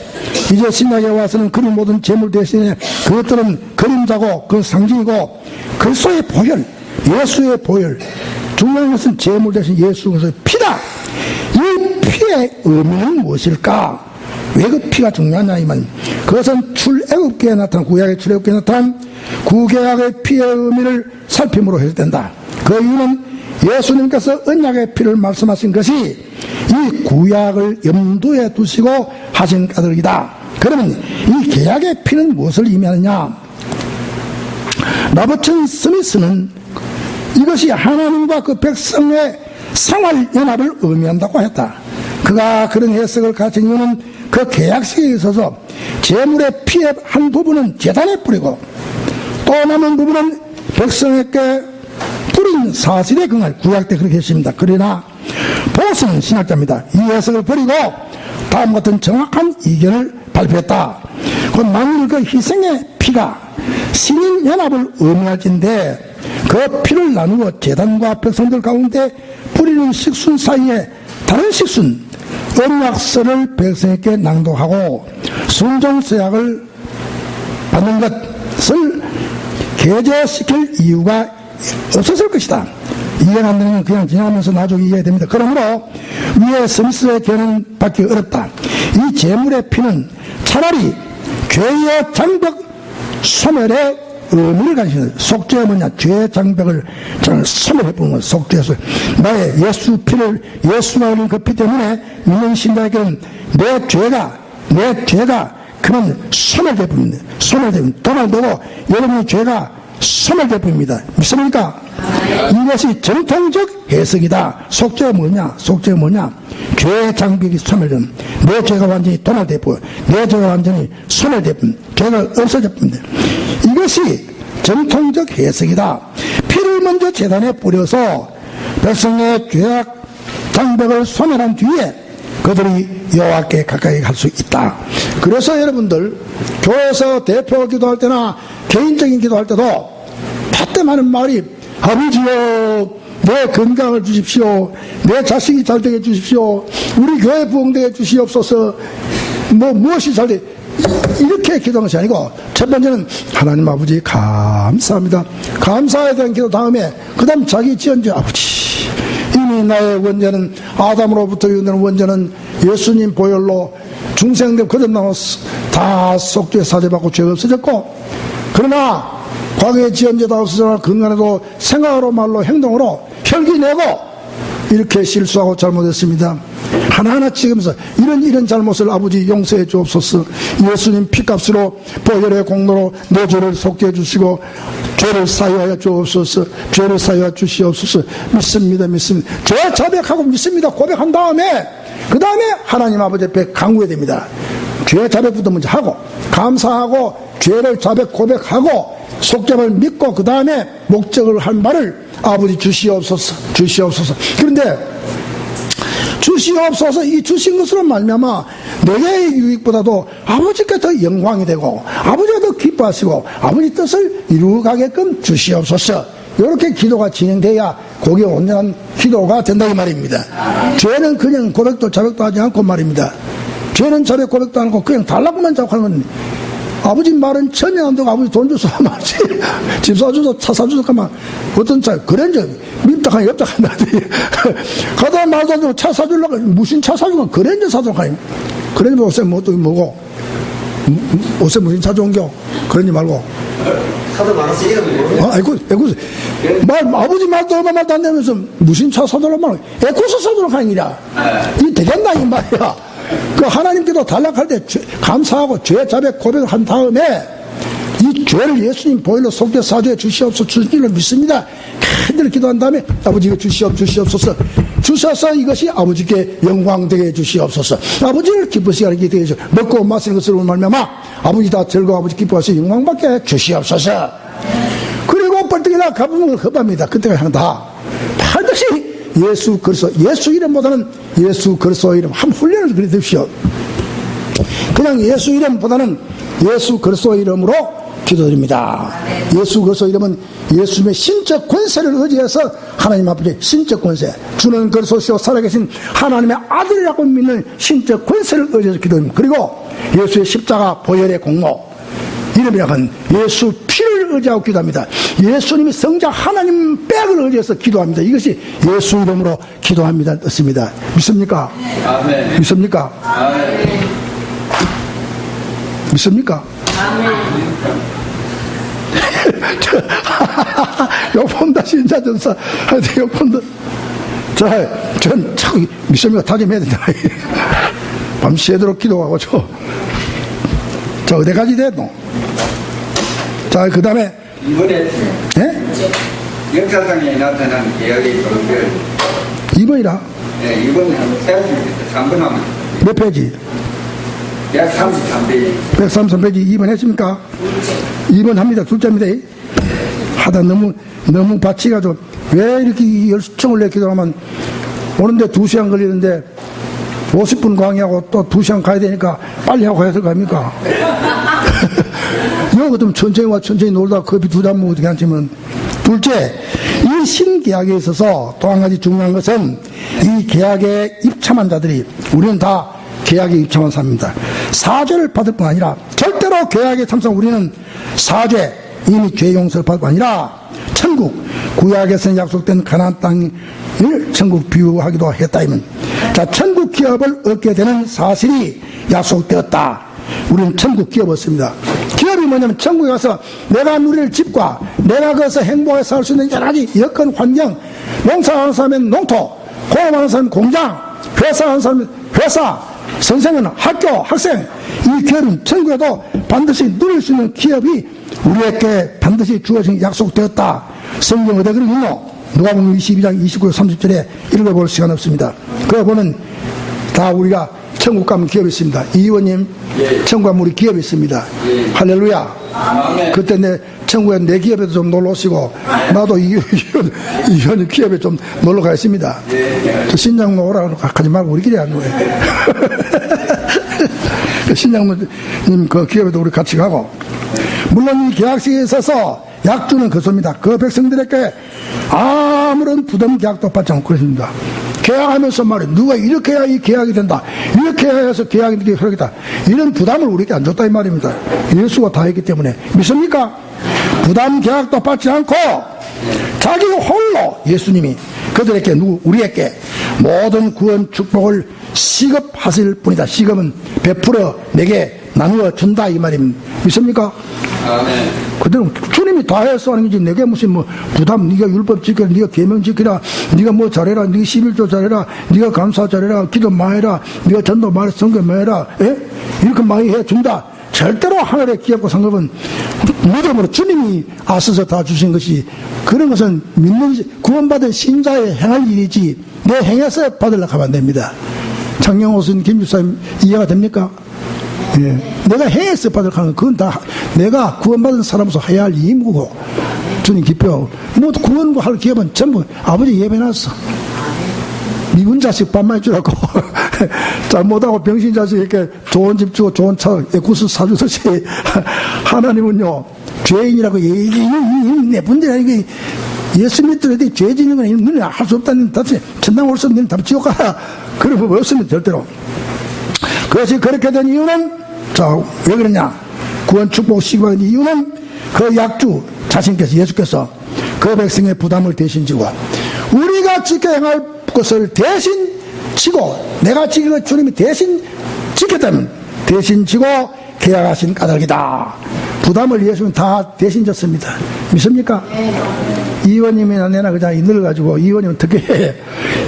이제 신약에 와서는 그런 모든 제물 대신에 그것들은 그림자고 그 상징이고 그리스도의 보혈, 예수의 보혈. 중요한 것은 제물 대신 예수 그리스도의 피다. 이 피의 의미는 무엇일까? 왜 그 피가 중요하냐면, 그것은 출애굽기에 나타난, 구약의 출애굽기에 나타난 구계약의 피의 의미를 살핌으로 해야 된다. 그 이유는 예수님께서 언약의 피를 말씀하신 것이 이 구약을 염두에 두시고 하신 까닭이다. 그러면 이 계약의 피는 무엇을 의미하느냐? 라버튼 스미스는 이것이 하나님과 그 백성의 생활연합을 의미한다고 했다. 그가 그런 해석을 가진 이유는 그 계약식에 있어서 제물의 피의 한 부분은 제단에 뿌리고 또 남은 부분은 백성에게 뿌린 사실에 긍할, 구약 때 그렇게 했습니다. 그러나 보스는 신학자입니다. 이 해석을 버리고 다음 같은 정확한 의견을 발표했다. 곧 만일 그 희생의 피가 신인 연합을 의미할진데 그 피를 나누어 제단과 백성들 가운데 뿌리는 식순 사이에 다른 식순, 언약서를 백성에게 낭독하고 순종서약을 받는 것을 게재시킬 이유가 없었을 것이다. 이해가 안 되면 그냥 지나가면서 나중에 이해해야 됩니다. 그러므로 위에 스미스의 견해는 받기 어렵다. 이 제물의 피는 차라리 죄의 장벽 소멸의 의미를 가지는, 속죄가 뭐냐? 죄의 장벽을 소멸해보는 것. 속죄에서 나의 예수 피를, 예수가 흘린 그 피 때문에 믿는 신자에게는 내 죄가 그만 소멸되어버립니다. 도말되고 여러분의 죄가 소멸되어버립니다. 믿습니까? 이것이 정통적 해석이다. 속죄가 뭐냐? 죄의 장벽이 소멸되는, 내 죄가 완전히 도말되고 내 죄가 완전히 소멸되고 죄가 없어져버립니다. 이것이 정통적 해석이다. 피를 먼저 제단에 뿌려서 백성의 죄악 장벽을 소멸한 뒤에 그들이 여호와께 가까이 갈 수 있다. 그래서 여러분들 교회에서 대표 기도할 때나 개인적인 기도할 때도 다때 많은 말이, 아버지여 내 건강을 주십시오, 내 자식이 잘되게 해주십시오, 우리 교회 부흥되게 해주시옵소서, 무엇이 잘돼, 이렇게 기도하는 것이 아니고, 첫 번째는 하나님 아버지 감사합니다, 감사에 대한 기도 다음에 그 다음 자기 지은 죄, 아버지 이미 아니 나의 원죄는 아담으로부터 유인되는 원죄는 예수님 보혈로 중생된 거듭나고 다 속죄 사죄받고 죄가 없어졌고, 그러나 과거에 지은 죄다 없어져나 근간에도 생각으로 말로 행동으로 혈기내고 이렇게 실수하고 잘못했습니다. 하나하나 찍으면서 이런 잘못을 아버지 용서해 주옵소서. 예수님 피값으로 보혈의 공로로 내 죄를 속죄해 주시고 죄를 사유하여 주옵소서. 죄를 사유하여 주시옵소서. 믿습니다. 죄 자백하고 믿습니다. 고백한 다음에 그 다음에 하나님 아버지 앞에 간구해야 됩니다. 죄 자백부터 먼저 하고 감사하고 죄를 자백 고백하고 속죄를 믿고 그 다음에 목적을 할 말을 아버지 주시옵소서. 그런데 주시옵소서, 이 주신 것으로 말미암아 내게의 유익보다도 아버지께 더 영광이 되고 아버지가 더 기뻐하시고 아버지 뜻을 이루어가게끔 주시옵소서. 이렇게 기도가 진행돼야 그게 온전한 기도가 된다 이 말입니다. 죄는 그냥 고백도 자백도 하지 않고 말입니다. 죄는 자백 고백도 안 하고 그냥 달라고만 자꾸 하는 건, 아버지 말은 전혀 안 되고 아버지 돈 줘서 하지, 집 사주서 차 사주서 하면 어떤 차 그런 적 민탁하니 엽탁한다더니 가다 말도 안 되고 차 사주려고 무슨 차 사주고 그랜저 사주고 하니, 그랜저 옷에 뭐고 옷에 무슨 차 좋은겨 그런지 말고 사도 많았어 이름은 모르네. 아이고 아버지 말도 얼마 말도 안 되면서 무슨 차 사주려고 말고 에코스 사주려고 하는 일이야. 이게 되겠나 이 말이야. 그 하나님께도 단락할 때 감사하고 죄 자백 고백을 한 다음에 이 죄를 예수님 보혈로 속죄 사죄해 주시옵소서 주님을 믿습니다. 큰절 기도한 다음에 아버지 이거 주시옵소서. 주셔서 이것이 아버지께 영광되게 해 주시옵소서. 아버지를 기쁘시게 하게 되게 해주시옵소서. 먹고 마시는 것으로 말미암아 아버지 다 즐거워 아버지 기뻐하시 영광받게 해 주시옵소서. 그리고 벌떡이나 가보면 흡합니다. 그때가 한다. 반드시 예수 그리스도, 예수 이름보다는 예수 그리스도 이름 한 훈련을 그려 드십시오. 그냥 예수 이름보다는 예수 그리스도 이름으로 기도드립니다. 예수 그리스도 이름은 예수님의 신적 권세를 의지해서 하나님 앞에 신적 권세, 주는 그리스도시요 살아계신 하나님의 아들이라고 믿는 신적 권세를 의지해서 기도드립니다. 그리고 예수의 십자가 보혈의 공로, 이름이라는 예수 피를 의지하고 기도합니다. 예수님이 성자 하나님 백을 의지해서 기도합니다. 이것이 예수 이름으로 기도합니다. 뜻입니다. 믿습니까? 아멘. 믿습니까? 아멘. 믿습니까? 아멘. 욕본다 신자전사 하여튼 욕본다. 자, 전 참 믿습니까? 다짐해야 된다. 밤새도록 기도하고 저 어디까지 됐노? 자, 그 다음에 이번에 역사상에 나타난 개혁의 도움들 2번이라 이번 한 3번 하면 몇 페이지? 133페이지 133페이지 2번 했습니까? 2번 합니다. 둘째입니다. 하다 너무 바치가지고 왜 이렇게 열정을 내 기도하면 오는데 2시간 걸리는데 50분 강의하고 또 2시간 가야 되니까 빨리 하고 해서 갑니까? 이거 좀 천천히 놀다가 커피 2잔 먹어도 괜찮지만. 둘째, 이 신계약에 있어서 또 한 가지 중요한 것은 이 계약에 입참한 자들이, 우리는 다 계약에 입참한 사람입니다. 사죄를 받을 뿐 아니라 절대로 계약에 참석 우리는 사죄, 이미 죄 용서를 받을 뿐 아니라 천국, 구약에서는 약속된 가나안 땅을 천국 비유하기도 했다이면, 자, 천국 기업을 얻게 되는 사실이 약속되었다. 우리는 천국 기업을 얻습니다. 기업이 뭐냐면 천국에 가서 내가 누릴 집과 내가 거기서 행복하게 살 수 있는 여러 가지 여건 환경, 농사하는 사람은 농토, 공업하는 사람은 공장, 회사하는 사람은 회사, 선생은 학교, 학생, 이 기업은 천국에도 반드시 누릴 수 있는 기업이 우리에게 반드시 주어진 약속되었다. 성경 어디 그런 있노? 누가복음 22장 29절 30절에 읽어볼 시간 없습니다. 그거 보면 다 우리가 천국 가면 기업이 있습니다. 이 의원님, 천국 가면 우리 기업이 있습니다. 할렐루야. 아멘. 그때 내 천국에 내 기업에도 좀 놀러 오시고 나도 이 의원님 기업에 좀 놀러 가겠습니다. 저 신장로 오라고 하지 말고 우리끼리 하는 거예요. 신장로님 그 기업에도 우리 같이 가고, 물론 이 계약식에 있어서 약주는 그소입니다. 그 백성들에게 아무런 부담 계약도 받지 않고 그랬습니다. 계약하면서 말이야, 누가 이렇게 해야 이 계약이 된다, 이렇게 해서 계약이 되게 흐르겠다, 이런 부담을 우리에게 안 줬다 이 말입니다. 예수가 다 했기 때문에. 믿습니까? 부담 계약도 받지 않고 자기 홀로 예수님이 그들에게 우리에게 모든 구원 축복을 시급하실 뿐이다. 시급은 베풀어 내게 나누어 준다 이 말입니다. 믿습니까? 아멘. 그대로 주님이 다 해서 하는 거지. 내게 무슨 뭐 부담, 네가 율법 지켜라, 네가 계명 지켜라, 네가 뭐 잘해라, 네가 11조 잘해라, 네가 감사 잘해라, 기도 많이 해라, 네가 전도 많이 성교 많이 해라, 예? 이렇게 많이 해준다. 절대로 하늘의 기업과 상급은 믿음으로 주님이 앞서서 다 주신 것이, 그런 것은 믿는 구원받은 신자의 행할 일이지 내 행해서 받으려고 하면 안 됩니다. 장영호선 김주사님 이해가 됩니까? 예. 내가 행해서 받으려고 하는 건 그건 다 내가 구원받은 사람으로서 해야 할 임무고, 주님 기뻐요. 뭐 구원할 기업은 전부 아버지 예배놨어. 미운 자식 밥 많이 주라고 잘못하고 병신 자식 이렇게 좋은 집 주고 좋은 차 구스 사주듯이 하나님은요 죄인이라고 내분들 이게 예수 믿더라도 죄 짓는 건 너는 할 수 없다는 다시 천당 올 수 없는 다 지옥 가라 그런 법 없으면 절대로. 그것이 그렇게 된 이유는 자 왜 그러냐, 구원 축복 시기받은 이유는 그 약주 자신께서 예수께서 그 백성의 부담을 대신 지고 우리가 지켜야 할 것을 대신 지고, 내가 지킬 것 주님이 대신 지켰다면 대신 지고 계약하신 까닭이다. 부담을 예수는 다 대신 졌습니다. 믿습니까? 이 의원님이나 내나 그냥 늙어가지고 이 의원님 어떻게 해?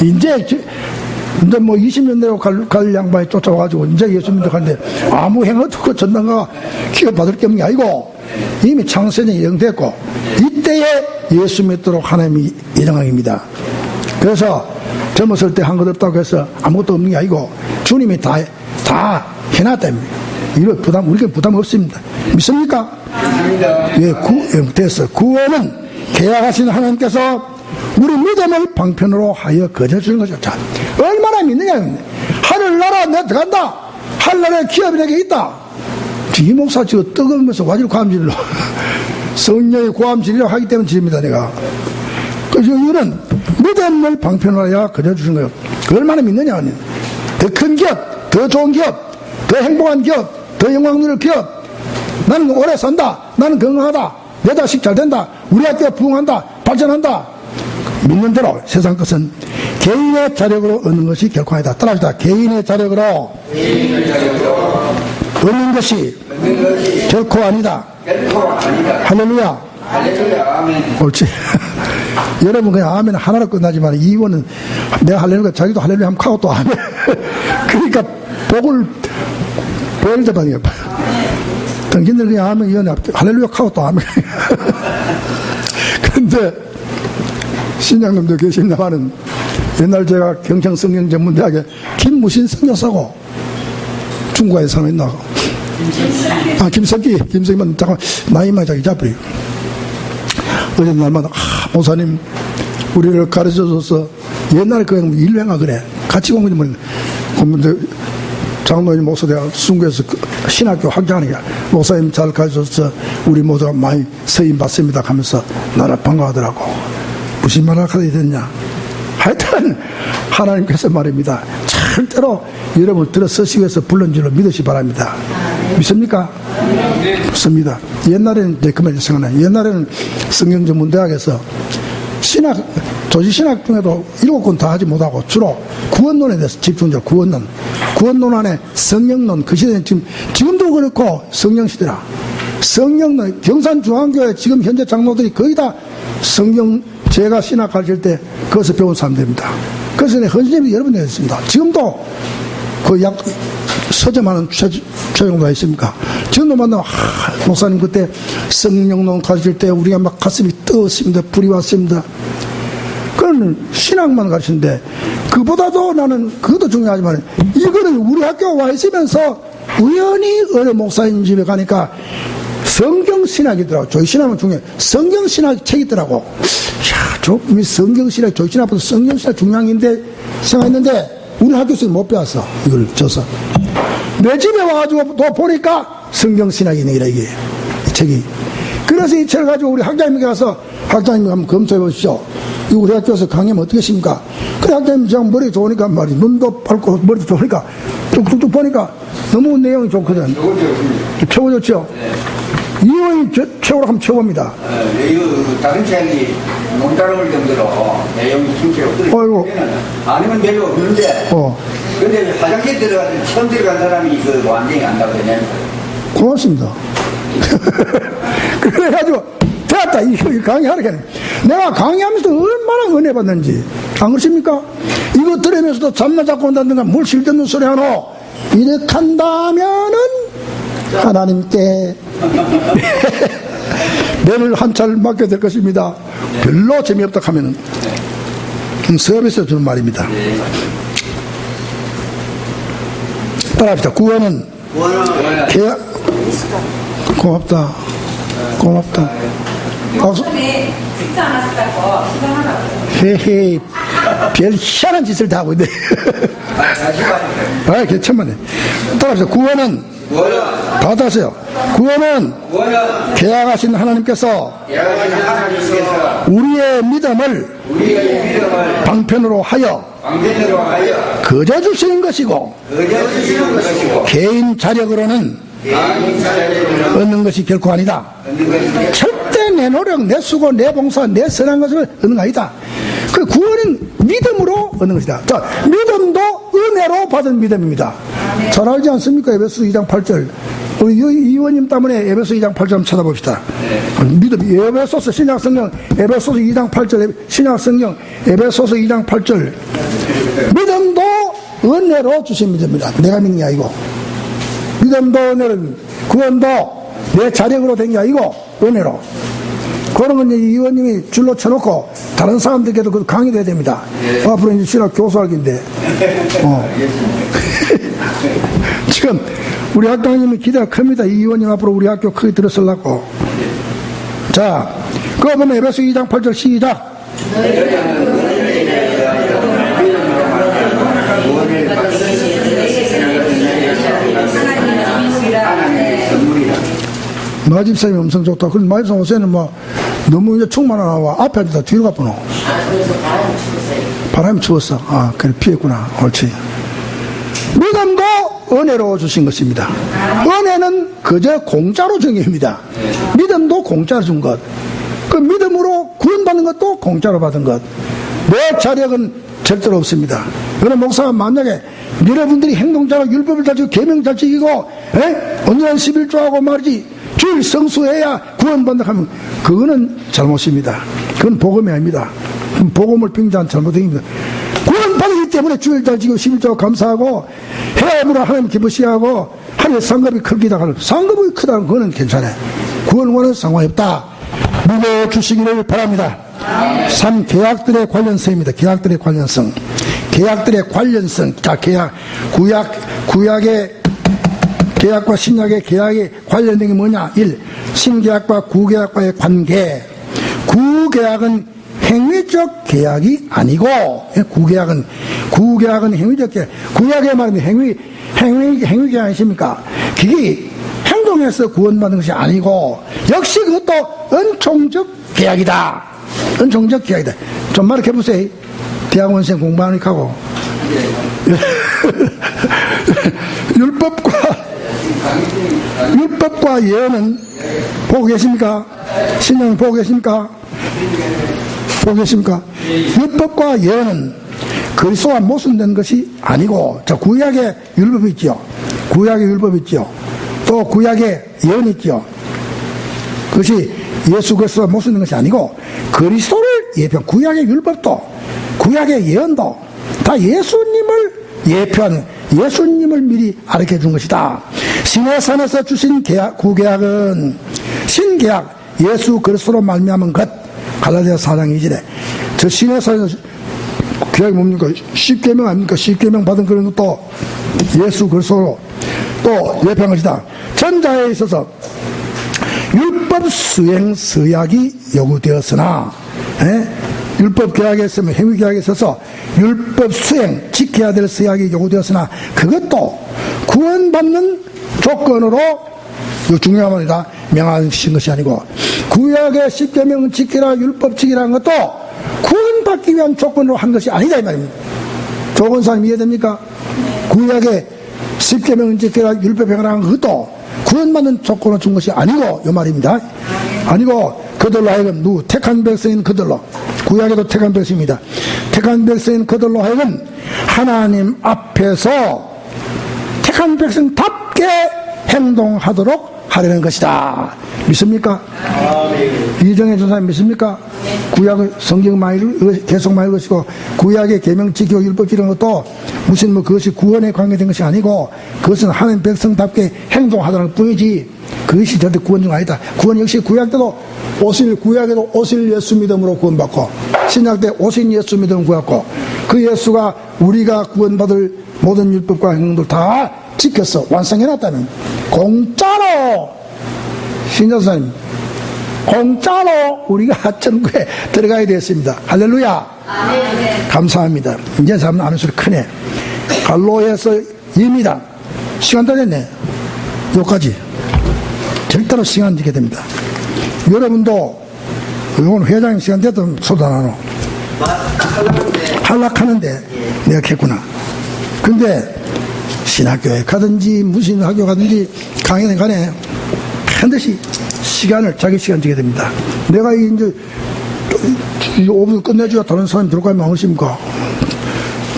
이제 뭐 20년 내로 갈 양반이 쫓아와가지고 이제 예수 믿어가는데 아무 행을 듣고 전당가 기업받을 게 없는 게 아니고 이미 창세전에 예정됐고 이때에 예수 믿도록 하나님이 예정합니다. 그래서 젊었을 때 한 것 없다고 해서 아무것도 없는 게 아니고 주님이 다 해놨답니다. 이런 부담, 우리가 부담 없습니다. 믿습니까? 예, 됐어. 구원은 계약하신 하나님께서 우리 믿음을 방편으로 하여 거저주는 거죠. 자, 얼마나 믿느냐. 하늘나라 내가 들어간다. 하늘나라의 기업이 내게 있다. 이 목사 지금 뜨거우면서 와지로 고함질로 성령의 고함질이라고 하기 때문에 지릅니다. 내가. 그래서 이거는 믿음을 방편으로 하여 거저주는 거예요. 얼마나 믿느냐. 더 큰 기업, 더 좋은 기업, 더 행복한 기업, 더 영광 누릴 기업. 나는 오래 산다. 나는 건강하다. 내 자식 잘 된다. 우리 학교가 부흥한다. 발전한다. 믿는 대로 세상 것은 개인의 자력으로 얻는 것이 결코 아니다. 따라합시다. 개인의 자력으로 얻는 것이 결코 아니다. 할렐루야. 할렐루야. 아멘. 옳지. 여러분 그냥 아멘 하나로 끝나지만 이원은 내가 할렐루야 자기도 할렐루야 하면 하고 또 아멘. 그러니까 복을 보일 때만 해요. 당신들 그냥 아멘 이원 할렐루야 하고 또 아멘. 그런데 신장님도 계십니다마는 옛날 제가 경창성경전문대학에 김무신 성교사고 중국에 사람이 아 김석기만 잠깐 나이만 자기 잡으래요. 어제 날마다 목사님 우리를 가르쳐줘서 옛날에 그 일행아 그래 같이 공부하면 장로님 목사대가 순교해서 신학교 확장하는 게 목사님 잘 가르쳐줘서 우리 모두가 많이 서임 받습니다 하면서 나를 반가워하더라고. 무슨 말을 하게 됐냐. 하여튼 하나님께서 말입니다. 절대로 여러분 들어 쓰시기 위해서 불른 줄로 믿으시 바랍니다. 믿습니까? 믿습니다. 옛날에는 그만 생각나요. 옛날에는 성경전문대학에서 조지신학 중에도 7권 다 하지 못하고 주로 구원론에 대해서 집중적으로 구원론 안에 성령론, 그 시대는 지금도 그렇고 성령시대라. 성령론, 경산중앙교회 지금 현재 장로들이 거의 다 성경, 제가 신학 가르칠 때 그것을 배운 사람들입니다. 그래서 헌신이 여러 번 되었습니다. 지금도 그 약 서점하는 최정도가 있습니까? 지금도 만나면 목사님 그때 성령론 가르칠 때 우리가 막 가슴이 뜨었습니다. 불이 왔습니다. 그건 신학만 가르치는데 그보다도 나는 그것도 중요하지만 이거는 우리 학교 와 있으면서 우연히 어느 목사님 집에 가니까 성경신학이더라고. 조이신학은 중요해. 성경신학 책이 있더라고. 야, 성경신학, 조이신학보다 성경신학 중요한데 생각했는데 우리 학교에서 못 배웠어. 이걸 줘서. 내 집에 와가지고 또 보니까 성경신학이네, 이게. 이 책이. 그래서 이 책을 가지고 우리 학장님께 가서 학장님 한번 검토해 보십시오. 이 우리 학교에서 강의하면 어떻게 하십니까? 그래, 학장님 그냥 머리 좋으니까 말이야. 눈도 밝고 머리도 좋으니까 뚝뚝뚝 보니까 너무 내용이 좋거든. 최고 좋죠? 이원이 최고로 하면 최고입니다. 이거 다른 책이 농담을 정도로 내용이 충분히 어이구. 아니면 별로 없는데 근데 화장실 들어가서 처음 들어간 사람이 그 완전히 안다고 그냥 고맙습니다. 그래가지고 됐다. 이거 강의하러 가네. 내가 강의하면서 얼마나 은혜 받는지 안 그렇습니까? 이거 들으면서도 잠나 잡고 온다든가 뭘 쓸데없는 소리 하노 이렇게 한다면은 하나님께 내를 한 차를 맡게 될 것입니다. 별로 재미없다 하면은 서비스 주는 말입니다. 따라합시다. 구원은 계약. 고맙다. 고맙다. 목숨이 식사 안 하셨다고 수상하라고. 헤헤, 별 희한한 짓을 다 하고 있네. 아, 괜찮네. 따라합시다. 구원은 받아세요. 구원은 계약하신 하나님께서 우리의 믿음을 방편으로 하여 거저 주시는 것이고 개인 자력으로는 얻는 것이 결코 아니다. 절대 내 노력, 내 수고, 내 봉사, 내 선한 것을 얻는 거 아니다. 그 구원은 믿음으로 얻는 것이다. 자, 믿음도 은혜로 받은 믿음입니다. 잘 알지 않습니까? 에베소 2장 8절. 우리 이 의원님 때문에 에베소 2장 8절 한번 찾아봅시다. 믿음, 에베소서 신약성경, 에베소서 2장 8절, 신약성경, 에베소서 2장 8절. 믿음도 은혜로 주신 믿음입니다. 내가 믿는 게 아니고. 믿음도 은혜는 구원도 내 자력으로 된 게 아니고 은혜로. 그런 건 이제 이 의원님이 줄로 쳐놓고 다른 사람들께도 그 강의도 해야 됩니다. 앞으로 이제 신학 교수학인데. 지금 우리 학장님이 기대가 큽니다. 이 의원님 앞으로 우리 학교 크게 들어서려고. 자, 그거 보면 에베소 2장 8절 시작. 마집사님이 엄청 좋다. 그럼 마집사 옷에는 뭐 너무 이제 충만하 나와. 앞에 앉아서 뒤로 가보노. 바람이 추웠어. 아, 그래, 피했구나. 옳지. 믿음도 은혜로 주신 것입니다. 은혜는 그저 공짜로 준 겁니다. 믿음도 공짜로 준 것. 그 믿음으로 구원받는 것도 공짜로 받은 것. 내 자력은 절대로 없습니다. 그런 목사가 만약에 여러분들이 행동자로 율법을 잘 지키고 계명 잘 지키고 온전한 11조하고 말이지 주일 성수해야 구원받는다 하면 그거는 잘못입니다. 그건 복음이 아닙니다. 그건 복음을 빙자한 잘못입니다. 구원받기 때문에 주일 잘 지키고 11조 감사하고 해야으로 하나님 기쁘시하고 하나님 상급이 크기다 하는 상급이 크다는 그거는 괜찮아요. 구원과는 상관없다. 믿어주시기를 바랍니다. 3. 계약들의 관련성입니다. 계약들의 관련성. 계약들의 관련성. 자, 계약. 구약의 계약과 신약의 계약이 관련된 게 뭐냐? 1. 신계약과 구계약과의 관계. 구계약은 행위적 계약이 아니고, 구계약은 행위적 계약. 구약의 말은 행위 계약 아니십니까? 그게 행동해서 구원받는 것이 아니고, 역시 그것도 은총적 계약이다. 은총적 계약이다. 좀 말을 해보세요. 대학원생 공부하니까 하고. 율법과 예언은 보고 계십니까? 신령이 보고 계십니까? 보고 계십니까? 율법과 예언은 그리스도와 모순된 것이 아니고, 저 구약의 율법이 있죠. 구약의 율법이 있죠. 또 구약의 예언이 있죠. 그것이 예수 그리스도와 모순된 것이 아니고 그리스도를 예표한 구약의 율법도 구약의 예언도 다 예수님을 예표하는, 예수님을 미리 가르쳐 준 것이다. 시내산에서 주신 구계약은 신계약 예수 그리스도로 말미암은 것. 갈라디아 4장 2절에 저 시내산에서 계약이 뭡니까? 10계명 아닙니까? 10계명 받은 그런 것도 예수 그리스도로 또 예표한 것이다. 전자에 있어서 율법 수행 서약이 요구되었으나, 율법 계약에 있으면 행위 계약에 있어서 율법 수행 지켜야 될 서약이 요구되었으나 그것도 구원받는 조건으로, 이거 중요한 말이다, 명하신 것이 아니고, 구약의 10계명은 지키라, 율법 지키라는 것도 구원받기 위한 조건으로 한 것이 아니다 이 말입니다. 조건사님 이해됩니까? 구약의 10계명은 지키라, 율법 행하라는 것도 구원받는 조건을 준 것이 아니고 이 말입니다. 아니고 그들로 하여금 택한 백성인 그들로, 구약에도 택한 백성입니다. 택한 백성인 그들로 하여금 하나님 앞에서 택한 백성답게 행동하도록 하려는 것이다. 믿습니까? 이정혜 전사님 믿습니까? 구약의 성경 계속 많이 읽으시고 구약의 계명 지키고 율법 지키는 것도 무슨 그것이 구원에 관계된 것이 아니고 그것은 하나님 백성답게 행동하다는 뿐이지 그것이 절대 구원 중 아니다. 구원 역시 구약 때도 구약에도 오실 예수 믿음으로 구원받고 신약 때 오신 예수 믿음 구했고 그 예수가 우리가 구원받을 모든 율법과 행동들 다 지켜서 완성해놨다는 공짜로 신전사님 공짜로 우리가 천국에 들어가야 되었습니다. 할렐루야. 아멘. 감사합니다. 이제 사람 아는 소리 크네. 갈로에서 2입니다. 시간 다 됐네. 여기까지. 절대로 시간 지게 됩니다. 여러분도 이건 회장님 시간 됐던 소도 안 하노. 탈락하는데 내가 했구나. 근데 신학교에 가든지 무슨 학교 가든지 강의는 간에 반드시 자기 시간 지게 됩니다. 내가 이제 5분 끝내줘야 다른 사람이 들어가면 많으십니까?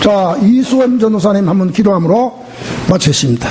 자, 이수원 전도사님 한번 기도함으로 마치겠습니다.